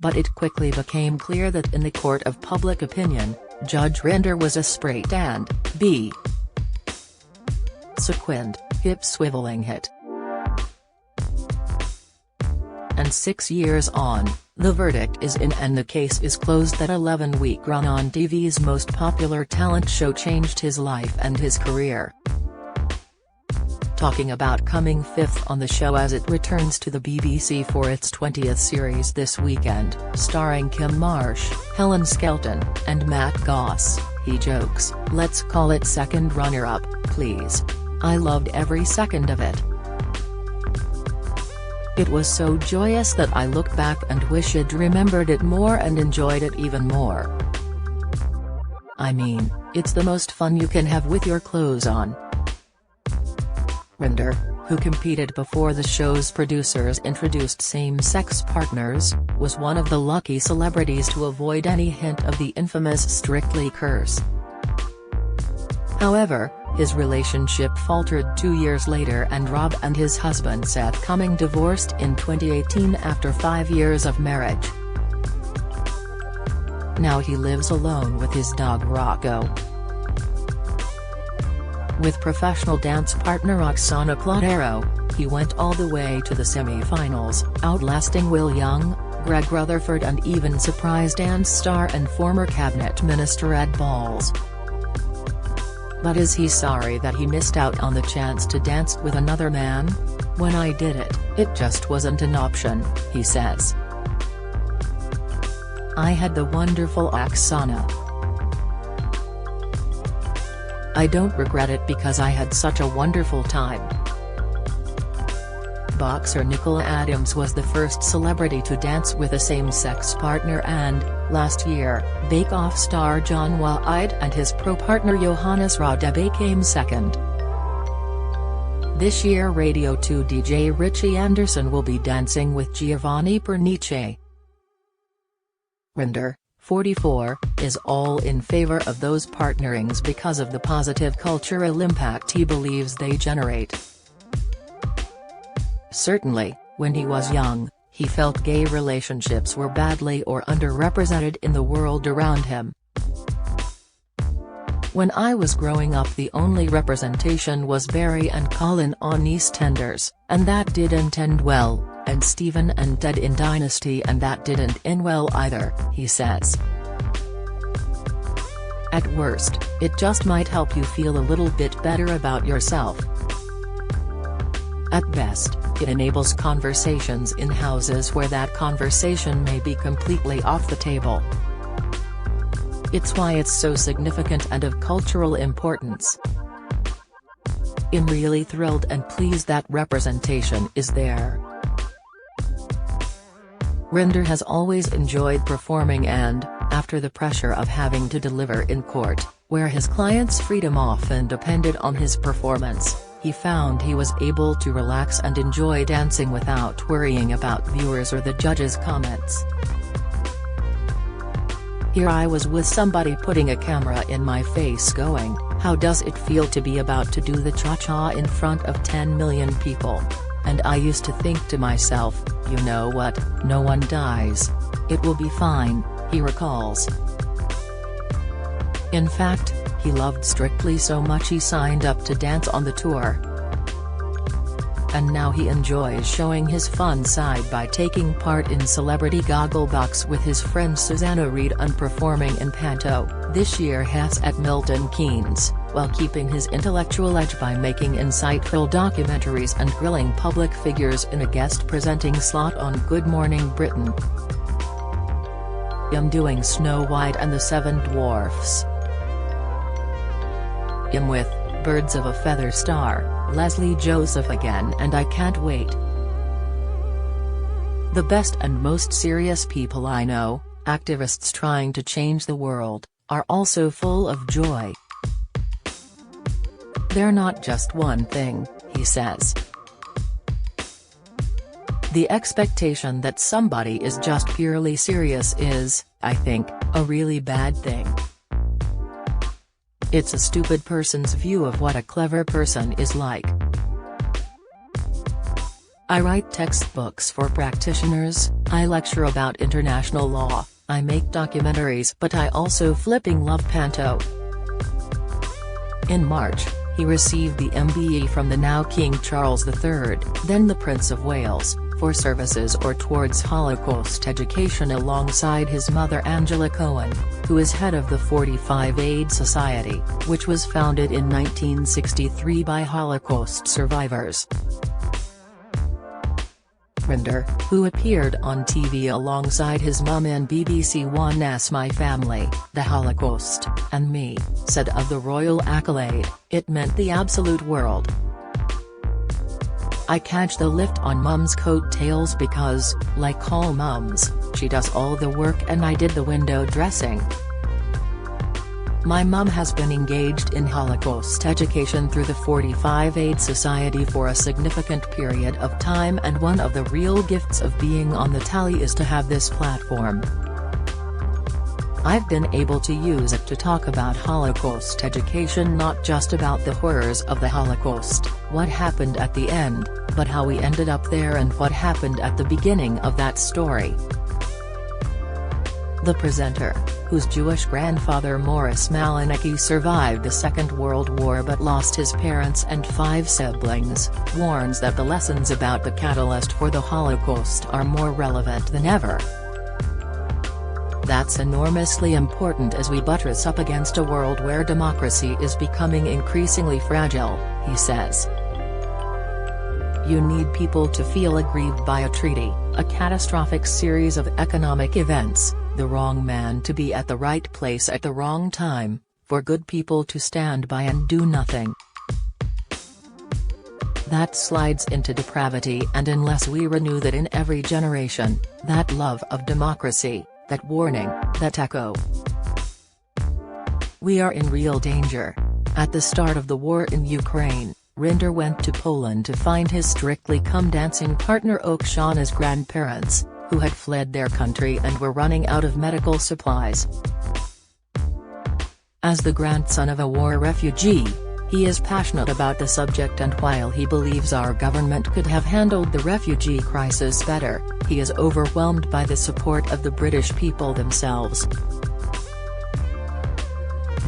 but it quickly became clear that in the court of public opinion, Judge Rinder was a straight and b. sequined, hip-swiveling hit. And 6 years on, the verdict is in and the case is closed. That 11-week run on TV's most popular talent show changed his life and his career. Talking about coming fifth on the show as it returns to the BBC for its 20th series this weekend, starring Kim Marsh, Helen Skelton, and Matt Goss, he jokes, "Let's call it second runner-up, please. I loved every second of it. It was so joyous that I look back and wish I'd remembered it more and enjoyed it even more. I mean, it's the most fun you can have with your clothes on." Rinder, who competed before the show's producers introduced same-sex partners, was one of the lucky celebrities to avoid any hint of the infamous Strictly curse. However, his relationship faltered 2 years later and Rob and his husband Seth Cumming divorced in 2018 after 5 years of marriage. Now he lives alone with his dog Rocco. With professional dance partner Oksana Cloudero, he went all the way to the semi-finals, outlasting Will Young, Greg Rutherford and even surprise dance star and former cabinet minister Ed Balls. But is he sorry that he missed out on the chance to dance with another man? "When I did it, it just wasn't an option," he says. "I had the wonderful Oksana. I don't regret it because I had such a wonderful time." Boxer Nicola Adams was the first celebrity to dance with a same-sex partner and, last year, Bake Off star John Wyatt and his pro-partner Johannes Rade came second. This year Radio 2 DJ Richie Anderson will be dancing with Giovanni Pernice. Rinder, 44, is all in favor of those partnerings because of the positive cultural impact he believes they generate. Certainly, when he was young, he felt gay relationships were badly or underrepresented in the world around him. "When I was growing up the only representation was Barry and Colin on EastEnders, and that didn't end well, and Stephen and Ted in Dynasty and that didn't end well either," he says. "At worst, it just might help you feel a little bit better about yourself. At best, it enables conversations in houses where that conversation may be completely off the table. It's why it's so significant and of cultural importance. I'm really thrilled and pleased that representation is there." Rinder has always enjoyed performing and, after the pressure of having to deliver in court, where his clients' freedom often depended on his performance, he found he was able to relax and enjoy dancing without worrying about viewers or the judges' comments. "Here I was with somebody putting a camera in my face going, 'How does it feel to be about to do the cha-cha in front of 10 million people?' And I used to think to myself, you know what, no one dies. It will be fine," he recalls. In fact, he loved Strictly so much he signed up to dance on the tour. And now he enjoys showing his fun side by taking part in Celebrity Gogglebox with his friend Susanna Reid and performing in Panto, this year Hess at Milton Keynes, while keeping his intellectual edge by making insightful documentaries and grilling public figures in a guest presenting slot on Good Morning Britain. I'm doing Snow White and the Seven Dwarfs. I'm with Birds of a Feather star, Leslie Joseph again and I can't wait. The best and most serious people I know, activists trying to change the world, are also full of joy. They're not just one thing, he says. The expectation that somebody is just purely serious is, I think, a really bad thing. It's a stupid person's view of what a clever person is like. I write textbooks for practitioners, I lecture about international law, I make documentaries, but I also flipping love Panto. In March, he received the MBE from the now King Charles III, then the Prince of Wales, for services or towards Holocaust education alongside his mother Angela Cohen, who is head of the 45 Aid Society, which was founded in 1963 by Holocaust survivors. Rinder, who appeared on TV alongside his mum in BBC One's My Family, The Holocaust, and Me, said of the royal accolade, "It meant the absolute world. I catch the lift on mum's coattails because, like all mums, she does all the work and I did the window dressing. My mum has been engaged in Holocaust education through the 45 Aid Society for a significant period of time, and one of the real gifts of being on the tally is to have this platform. I've been able to use it to talk about Holocaust education, not just about the horrors of the Holocaust, what happened at the end, but how we ended up there and what happened at the beginning of that story." The presenter, whose Jewish grandfather Morris Malinicki survived the Second World War but lost his parents and 5 siblings, warns that the lessons about the catalyst for the Holocaust are more relevant than ever. "That's enormously important as we buttress up against a world where democracy is becoming increasingly fragile," he says. "You need people to feel aggrieved by a treaty, a catastrophic series of economic events, the wrong man to be at the right place at the wrong time, for good people to stand by and do nothing. That slides into depravity, and unless we renew that in every generation, that love of democracy, that warning, that echo, we are in real danger." At the start of the war in Ukraine, Rinder went to Poland to find his Strictly Come Dancing partner Oksana's grandparents, who had fled their country and were running out of medical supplies. As the grandson of a war refugee, he is passionate about the subject, and while he believes our government could have handled the refugee crisis better, he is overwhelmed by the support of the British people themselves.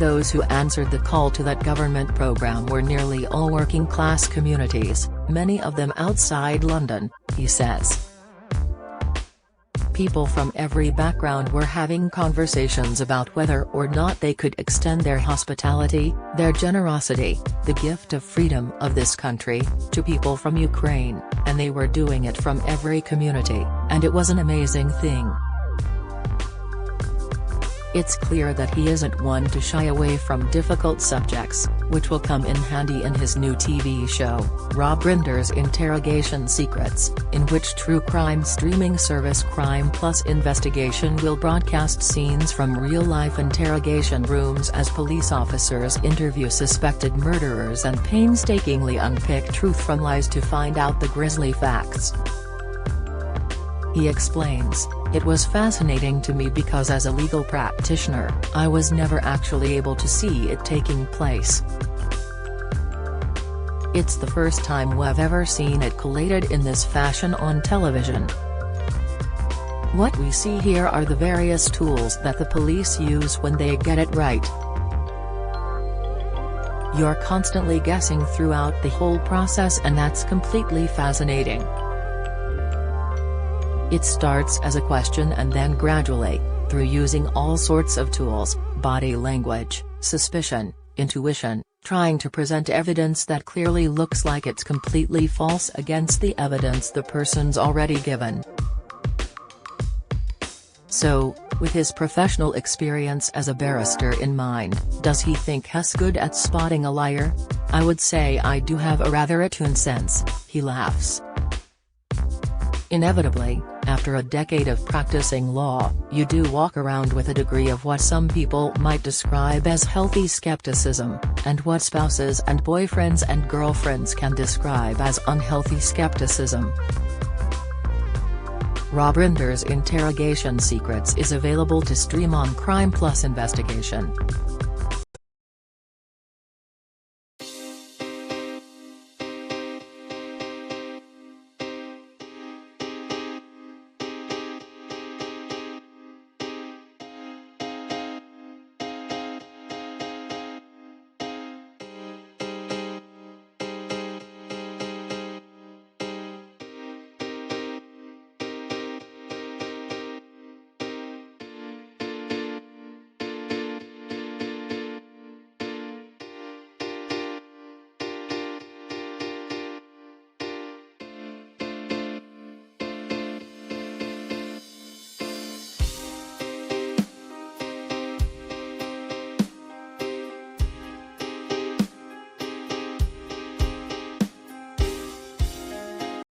Those who answered the call to that government programme were nearly all working-class communities, many of them outside London, he says. People from every background were having conversations about whether or not they could extend their hospitality, their generosity, the gift of freedom of this country, to people from Ukraine, and they were doing it from every community, and it was an amazing thing. It's clear that he isn't one to shy away from difficult subjects, which will come in handy in his new TV show, Rob Rinder's Interrogation Secrets, in which true crime streaming service Crime Plus Investigation will broadcast scenes from real-life interrogation rooms as police officers interview suspected murderers and painstakingly unpick truth from lies to find out the grisly facts. He explains, "It was fascinating to me because as a legal practitioner, I was never actually able to see it taking place. It's the first time we've ever seen it collated in this fashion on television. What we see here are the various tools that the police use when they get it right. You're constantly guessing throughout the whole process, and that's completely fascinating. It starts as a question and then gradually, through using all sorts of tools, body language, suspicion, intuition, trying to present evidence that clearly looks like it's completely false against the evidence the person's already given." So, with his professional experience as a barrister in mind, does he think he's good at spotting a liar? "I would say I do have a rather attuned sense," he laughs. Inevitably, after a decade of practicing law, you do walk around with a degree of what some people might describe as healthy skepticism, and what spouses and boyfriends and girlfriends can describe as unhealthy skepticism. Rob Rinder's Interrogation Secrets is available to stream on Crime Plus Investigation.